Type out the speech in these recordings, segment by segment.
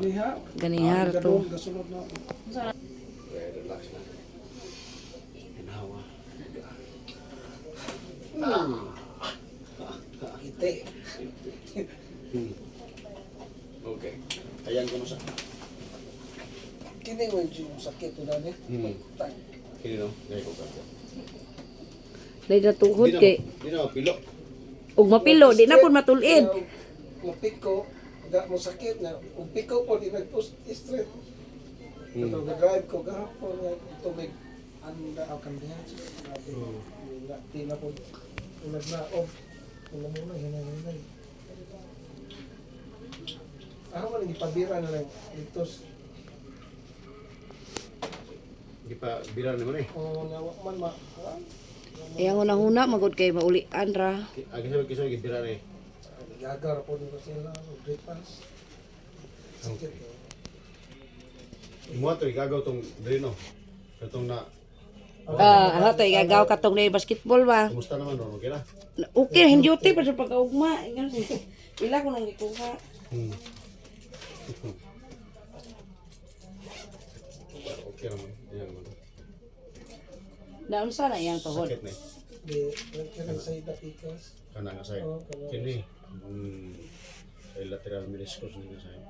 Ganiha. Ganihar to. Gasunod na ako. Okay, relax na. Ginawa. Ite. Okay. Ayan ko na sa. Kini mo yung sakit to dani. Kini no? Dahil ko ka. Dahil natuhod kay Di na mapilo. ug mapilo di na pud matulid. Mapiko, da mo sakit na. Ug piko po di nag-post straight. Ito drive ko gahapon nga tubig anda ako kan diha. Di na po nagna-off. Wala mo na hinay-hinay. Ako man ipabira na lang dito. Di pa bilang naman eh. O nawa man ma. Yang una-una magud kay maulian ra. Agi sa kisah lagi bilang eh. Gagar po dito sila. Great pass. Sakit. Imo to igagaw tong dreno. Katong na Ano to igagaw katong na basketball ba? kumusta naman ron? Okay na? Okay, hindi uti pa sa pagkaugma. Ila ko nang ikuha. Okay naman. Ayan naman. Naunsa na iyang tuhod. Sakit na eh. Di, nagkaroon sa idapikas. Kana nga sa'yo. Oo, kana. Kini. Sa lateral meniscus nila sa'yo.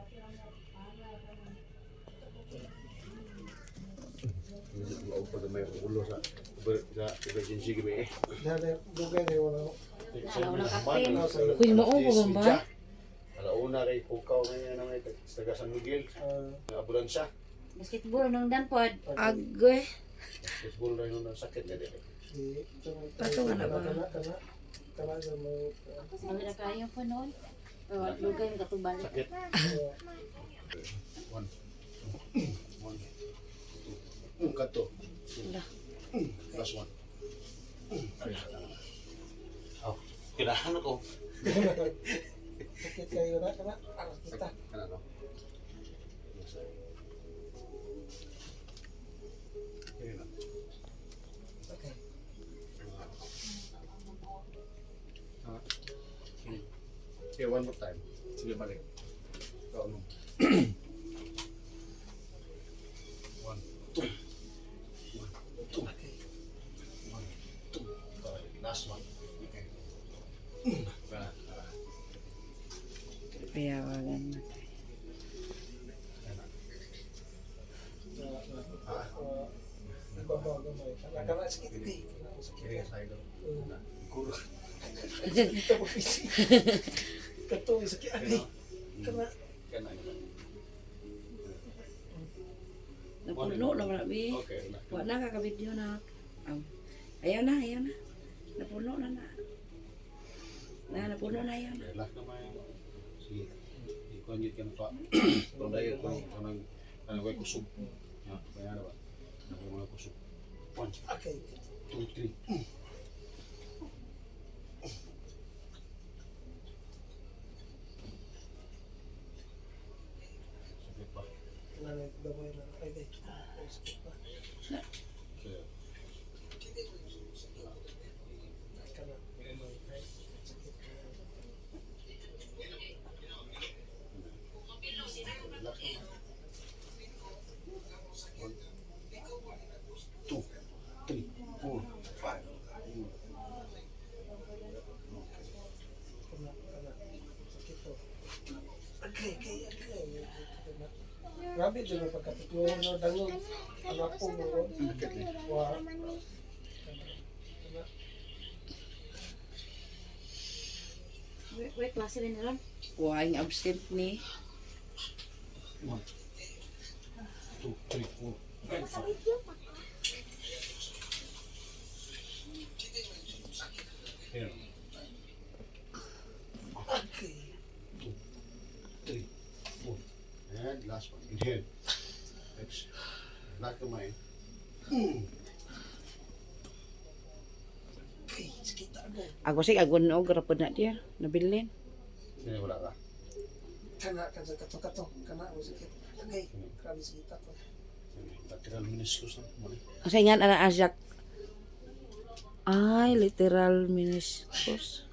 Maupo na may ulo sa emergency gabi eh. Dahil dugay na wala. Uy, mao ko ba? Alauna kay pukaw na yan naman taga San Miguel. Ang ambulansya. Basketball nang danpod. Agoy. Baseball na yun ang sakit na din. Pato nga na ba? Kana sa mo. Sabi na kayo po noon. Lugay ng katuban. Sakit. One. One. Kato. Last one. Oh, kailangan ako. Sakit kayo na kana aras kita. Kana no? Kaya na. Okay. Okay, one more time. Sige, balik. Ikaw, ano? One, two. One, two. One, two. Okay, last one. Okay. Piyawagan na. Ibabaw gamay. Kana sakit di. Kaya sa ilo. Guru. Kita mo pisi. Kato sakit ani. Kana Kana yun. Napuno na wala bi. Okay. Wa na ka video na. Ayan na, ayan na. Napuno na na. Napuno na yan. Relax naman. Sige. Ikon yun ka pa. Tunday ko kanang way kusog. Ya, bayar ba? Kanang mga kusog. One, okay. two, three. Sakit ba? Kana damay na ay di. Sakit pa. Okay. Kana damay ay sakit. Relax naman. One, two, three, four, five. Kana sakit to. Okay. Grabe din ang pagkatutlo no dangog. Anak ko mo. Sakit eh. Wa. Wait, klase rin nila. Wa ang absent ni. One, two, three, four, five. Here. Okay. Two, three, four. And last one. Inhale. Exhale. Relax the mind. Okay, sakit ako. Ako sig agon og rapod na diya. Nabilin. Sini wala ka. Kana sa kato-kato. Kana ang sakit. Okay. Grabe sakit ako. Sini. Lateral meniscus na. Muli. Kasi nga ana asyak. Ay, literal meniscus.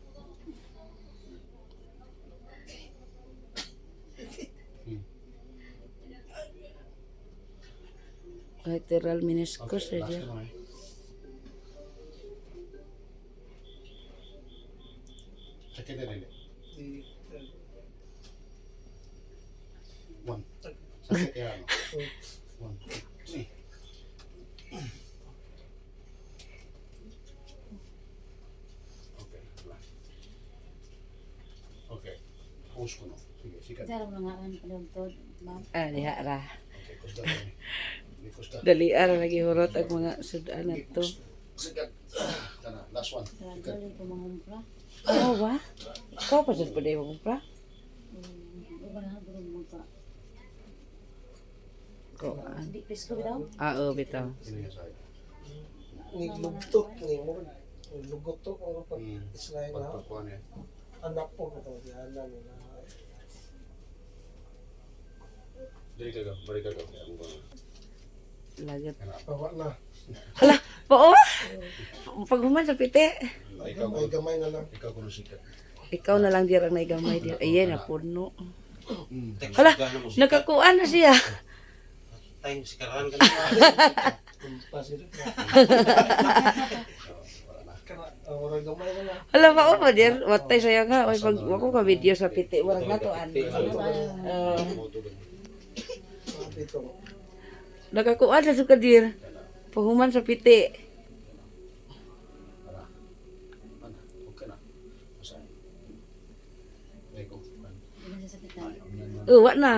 Lateral meniscus Okay, last dia. one. Sakit na rin. Di, One. Sakit yan. One, two, three. Okay. Relax. Okay. Pause ko no. Sige, sikat. Sa mo nga ang pagtod, ma'am. Diha ra. Okay, kusga na. Kusga. Dali ara lagi hurot ang mga sudan na to. Sikat. Kana, last one. Sa Sikat. gali ko mangumpra. Oh, ba? Ikaw pa dyan po na yung pra? Uban na bro mo pa. Ko. Di pesko bitaw. Oo, bitaw. Sino yung sa'yo? ni lugtot ni mo. Lugoto ko pag Hmm. Israel na. Pagpakuha niya. Anak po ko di ana nila. Dali ka. Balik ka. Ang mga. Lagat. Bawa na. Hala, pao? Pag human sa piti. Ay gamay na lang. Ikaw kuno sikat. Ikaw na lang dirang naigamay dir. Ayan, na puno. Hmm. Hala, nagkakuan na siya. Tayong sikaran ka na. Pasir. Kana ora gamay na lang. Hala, pao pa dir. Watay saya nga. Oy, pag wako ka video sa piti, warang natuan. Sabi to. Nagkakuan na suka dir. Pag human sa piti. Okay na. Masahin. Eko. Di na sa sakitan. Wa na.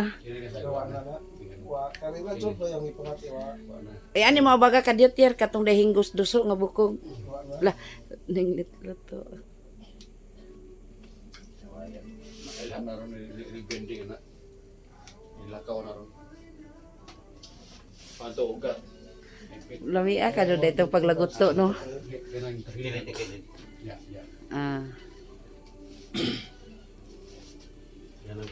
Bawa na na. Wa kanila jud ba yung ipangati wa. Ay, ani mga baga ka diot yer, katong dahinggos duso nga bukog. Wa na. Lah, ninglit luto. Kailangan na rin i-bending na. Nilakaw na rin. Panto ugat. Lamia ka do dito paglaguto, no? Ganang Kilit na kilit. Ya, ya. Ah. Yan ang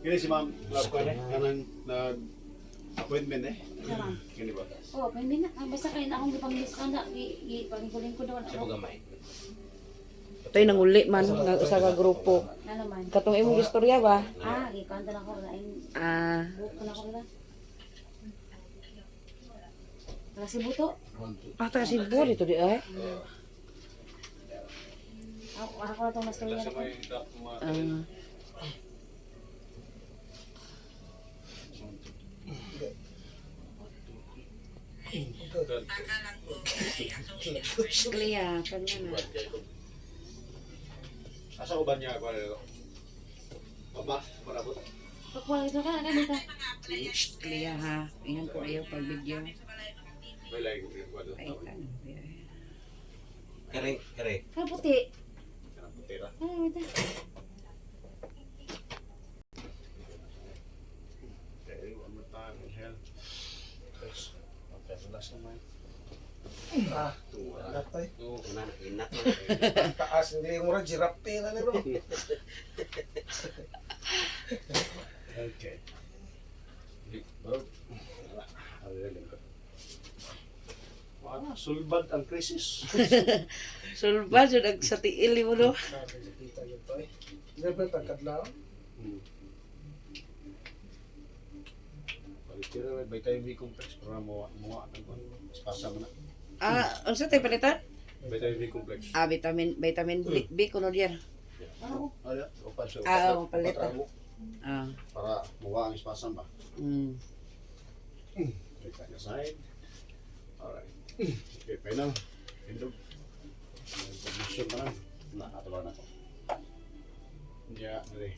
Kini si Ma'am Love ko kanang nag-appointment eh. Naman. Kini ba? Oh, may mina. Basta kayo na akong gipang-list na. Pagkuling ko daw. sa pagamay. Ito'y nanguli man nga usa ka grupo. Na naman. Katong imong istorya ba? Ah, gikanta na ko. Lain. Ah, Buko na ko nila. Wala si Buto. ata si Bur ito di ay. Ako na itong nastorya na ko. Ah, Klia, kanya na. Asa uban niya ako? Mama, marabot. Pagkulang ito ka na kanita. Klia ha. Ingan ko ayaw pag video. May lain ko yung kwado. Ay, ano. Kare, kare. Kaya puti. Kanang putera. Ano ito? Okay, one more time. Inhale. Press. Okay, relax naman. Ah, Tuwa. natay. Oo. Una, inak na. Taas ni mo ra giraffe na ni bro. Okay. Bro. Alilin ko. Wala, sulbad ang krisis. Sulba jud ag sa tiil mo do. Sabi sa kita yun to eh. Never tagkadlaw. Balik kira may vitamin B complex para mo espasa mo na. Ah, unsa tay palitan? Vitamin B complex. Ah, vitamin B kuno diyan. Ada, opa so. Ah, oo, palit. Ah. Para mawa ang espasa ba. Mm. Take that aside. Alright. Okay, final. Indog. Information pa lang. Nakatulog na ko. Yeah, dali.